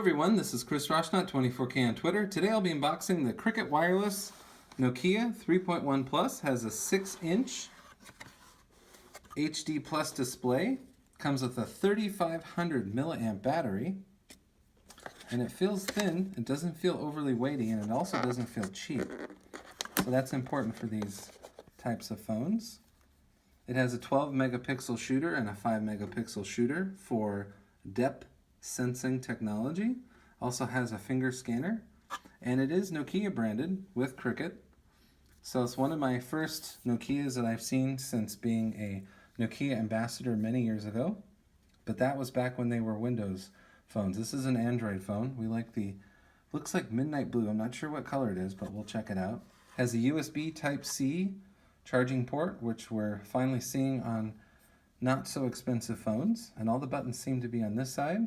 everyone, this is Chris Roshnot, 24K on Twitter. Today I'll be unboxing the Cricket Wireless Nokia 3.1 Plus. Has a 6-inch HD Plus display. Comes with a 3500 milliamp battery. And it feels thin, it doesn't feel overly weighty, and it also doesn't feel cheap. So that's important for these types of phones. It has a 12 megapixel shooter and a 5 megapixel shooter for depth sensing technology. Also has a finger scanner, and it is Nokia branded with Cricket. So it's one of my first Nokias that I've seen since being a Nokia ambassador many years ago. But that was back when they were Windows phones. This is an Android phone. We like the, looks like midnight blue. I'm not sure what color it is, but we'll check it out. Has a USB Type-C charging port, which we're finally seeing on not so expensive phones. And all the buttons seem to be on this side.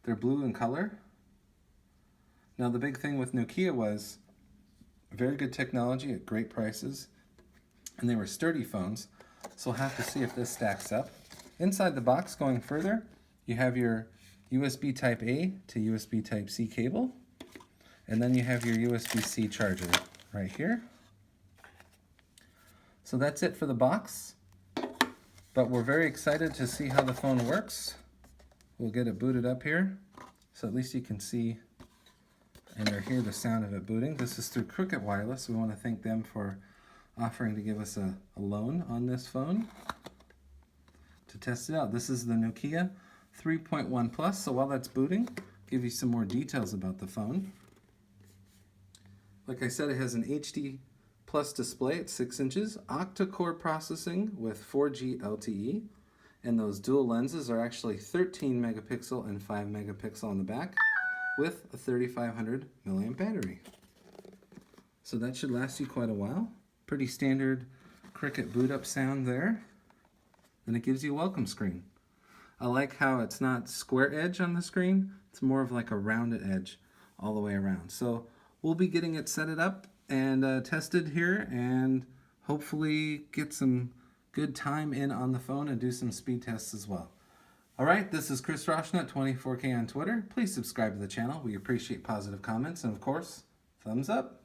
They're blue in color. Now the big thing with Nokia was very good technology at great prices, and they were sturdy phones, so we'll have to see if this stacks up. Inside the box, going further, you have your USB Type-A to USB Type-C cable, and then you have your USB-C charger right here. So that's it for the box, but we're very excited to see how the phone works. We'll get it booted up here, so at least you can see and or hear the sound of it booting. This is through Cricket Wireless. We want to thank them for offering to give us a loan on this phone to test it out. This is the Nokia 3.1 Plus, so while that's booting, I'll give you some more details about the phone. Like I said, it has an HD Plus display at 6 inches, octa-core processing with 4G LTE, and those dual lenses are actually 13 megapixel and 5 megapixel on the back with a 3500 milliamp battery. So that should last you quite a while. Pretty standard Cricket boot up sound there. Then it gives you a welcome screen. I like how it's not square edge on the screen. It's more of like a rounded edge all the way around. So we'll be getting it set it up and tested here, and hopefully get some good time in on the phone and do some speed tests as well. Alright, this is Chris Roshnot, 24K on Twitter. Please subscribe to the channel. We appreciate positive comments, and of course, thumbs up.